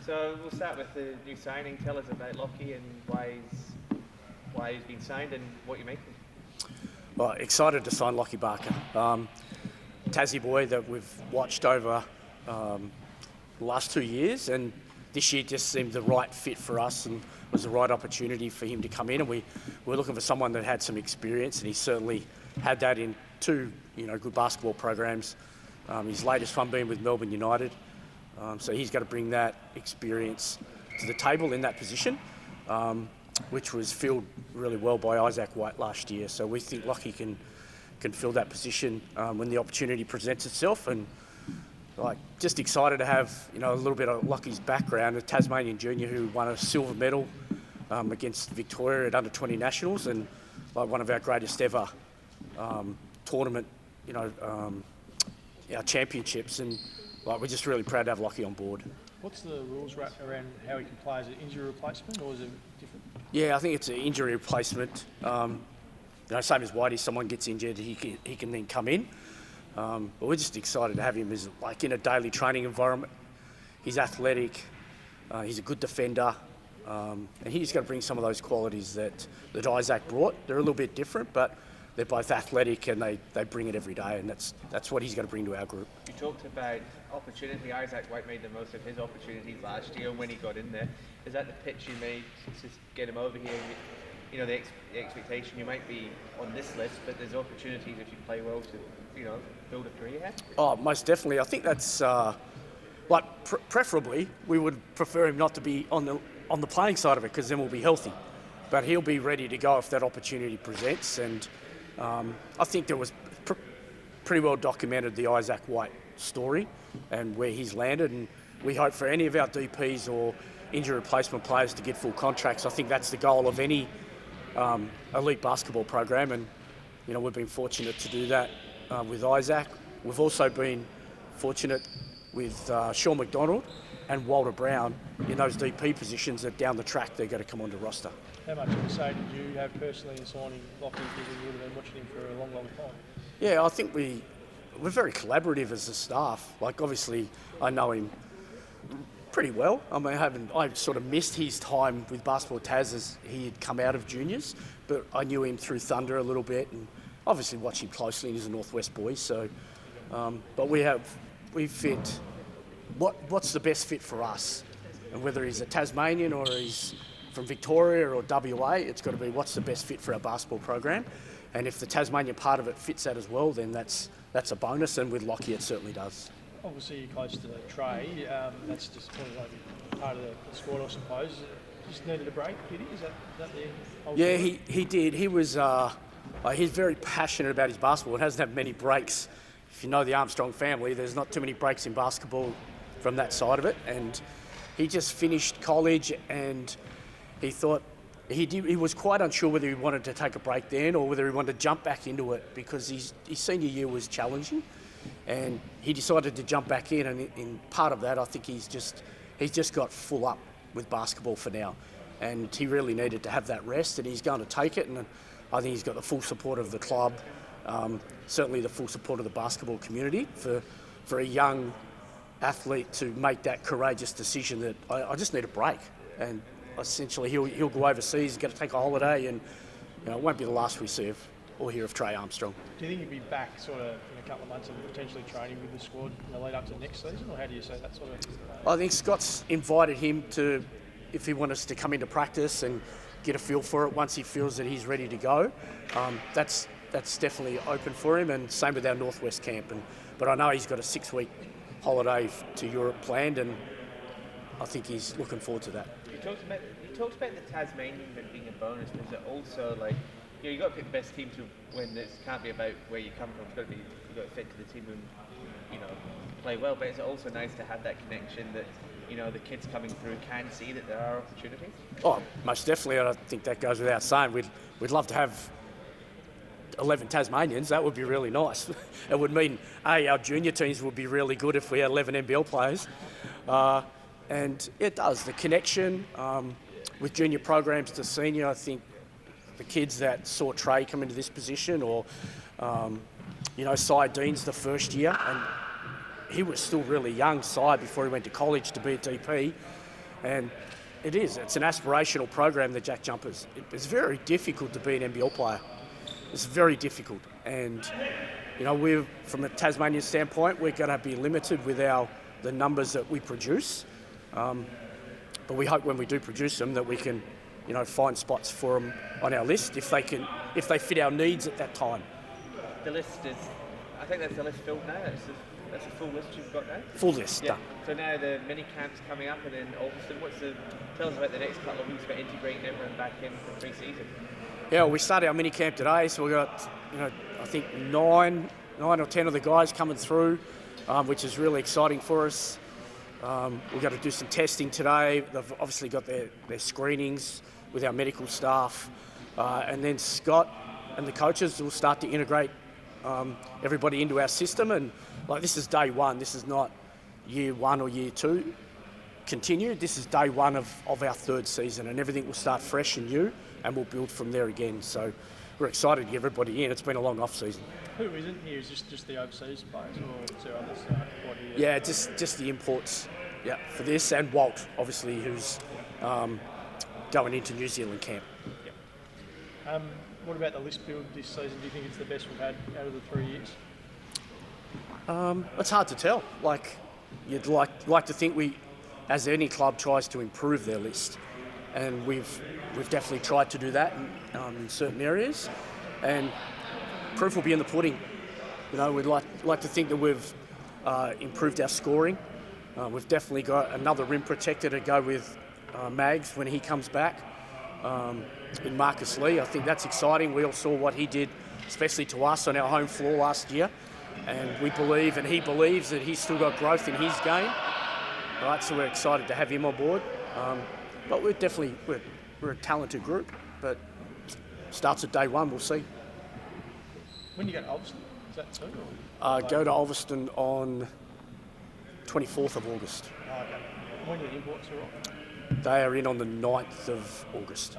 So we'll start with the new signing. Tell us about Lachie and why he's been signed and what you make of him. Well, excited to sign Lachie Barker. Tassie boy that we've watched over the last 2 years, and this year just seemed the right fit for us and was the right opportunity for him to come in. And we're looking for someone that had some experience, and he certainly had that in two good basketball programs. His latest one being with Melbourne United. So he's got to bring that experience to the table in that position, which was filled really well by Isaac White last year. So we think Lachie can fill that position when the opportunity presents itself. And just excited to have a little bit of Lachie's background, a Tasmanian junior who won a silver medal against Victoria at under-20 nationals, and one of our greatest ever tournament, our championships. And we're just really proud to have Lachie on board. What's the rules around how he can play? Is it injury replacement or is it different? Yeah, I think it's an injury replacement. Same as Whitey, someone gets injured, he can then come in. But we're just excited to have him as in a daily training environment. He's athletic, he's a good defender, and he's got to bring some of those qualities that Isaac brought. They're a little bit different, but they're both athletic and they bring it every day, and that's what he's got to bring to our group. You talked about opportunity. Isaac White made the most of his opportunities last year when he got in there. Is that the pitch you made to get him over here? The expectation, you might be on this list, but there's opportunities if you play well to build a career here? Oh, most definitely. I think that's preferably we would prefer him not to be on the playing side of it, because then we'll be healthy. But he'll be ready to go if that opportunity presents. And I think there was pretty well documented the Isaac White story and where he's landed. And we hope for any of our DPs or injury replacement players to get full contracts. I think that's the goal of any elite basketball program. And we've been fortunate to do that with Isaac. We've also been fortunate with Sean McDonald and Walter Brown in those DP positions that down the track they're going to come onto roster. How much of a say did you have personally in signing Lachie, given you would have been watching him for a long, long time? Yeah, I think we're very collaborative as a staff. Obviously, I know him pretty well. I sort of missed his time with Basketball Tas as he had come out of juniors, but I knew him through Thunder a little bit, and obviously watch him closely. He's a Northwest boy, so. But we fit. What's the best fit for us, and whether he's a Tasmanian or he's from Victoria or WA, it's got to be what's the best fit for our basketball program. And if the Tasmanian part of it fits that as well, then that's a bonus. And with Lachie, it certainly does. Obviously, you're close to Tre. That's just part of the squad, I suppose. Just needed a break, did he? Is that the whole Yeah, story? he did. He was. He's very passionate about his basketball and hasn't had many breaks. If you know the Armstrong family, there's not too many breaks in basketball from that side of it. And he just finished college, and he thought he was quite unsure whether he wanted to take a break then or whether he wanted to jump back into it, because his senior year was challenging, and he decided to jump back in. And in part of that, I think he's just got full up with basketball for now, and he really needed to have that rest, and he's going to take it. And I think he's got the full support of the club, certainly the full support of the basketball community for a young athlete to make that courageous decision that I just need a break. And essentially he'll go overseas, he's got to take a holiday, and it won't be the last we see of or hear of Tre Armstrong. Do you think he'd be back sort of in a couple of months and potentially training with the squad in the lead up to next season, or how do you see that sort of? I think Scott's invited him to, if he wants us to come into practice and get a feel for it once he feels that he's ready to go. That's definitely open for him, and same with our Northwest camp. But I know he's got a 6-week holiday to Europe planned, and I think he's looking forward to that. You talked about the Tasmanian being a bonus, but is it also you've got to pick the best team to win. It can't be about where you come from. You've got to fit to the team and play well. But it's also nice to have that connection that the kids coming through can see that there are opportunities. Oh, most definitely. I think that goes without saying. We'd love to have 11 Tasmanians. That would be really nice. It would mean our junior teams would be really good if we had 11 NBL players. And it does. The connection with junior programs to senior, I think the kids that saw Tre come into this position, or, Cy Dean's the first year, and he was still really young, Cy, before he went to college to be a DP. And it is. It's an aspirational program, the Jackjumpers. It's very difficult to be an NBL player. It's very difficult. And, you know, from a Tasmanian standpoint, we're going to be limited with the numbers that we produce. But we hope when we do produce them that we can, you know, find spots for them on our list if they fit our needs at that time. The list is, I think that's the list filled now. That's a full list you've got now? Full list, done. So now the mini camp's coming up, and then Alston. Tell us about the next couple of weeks about integrating everyone back in for pre-season. Yeah, well, we started our mini camp today, so we've got, you know, I think nine or 10 of the guys coming through, which is really exciting for us. We've got to do some testing today. They've obviously got their screenings with our medical staff, and then Scott and the coaches will start to integrate everybody into our system. And like, this is day one. This is not year one or year two continued. This is day one of our third season, and everything will start fresh and new, and we'll build from there again. So we're excited to get everybody in. It's been a long off season. Who isn't here? Is just the overseas players, or is there others? Yeah, just the imports. Yeah, for this, and Walt, obviously, who's going into New Zealand camp. Yep. What about the list build this season? Do you think it's the best we've had out of the 3 years? It's hard to tell. Like, you'd like to think as any club tries to improve their list, and we've definitely tried to do that in certain areas, and proof will be in the pudding. You know, we'd like to think that we've improved our scoring. We've definitely got another rim protector to go with Mags when he comes back. In Marcus Lee, I think that's exciting. We all saw what he did, especially to us on our home floor last year, and we believe, and he believes, that he's still got growth in his game. Right, so we're excited to have him on board. But we're a talented group, but starts at day one. We'll see. When do you go to Ulverston? Is that soon? Go to Ulverston on 24th of August. Oh, okay. When do the imports arrive? They are in on the 9th of August.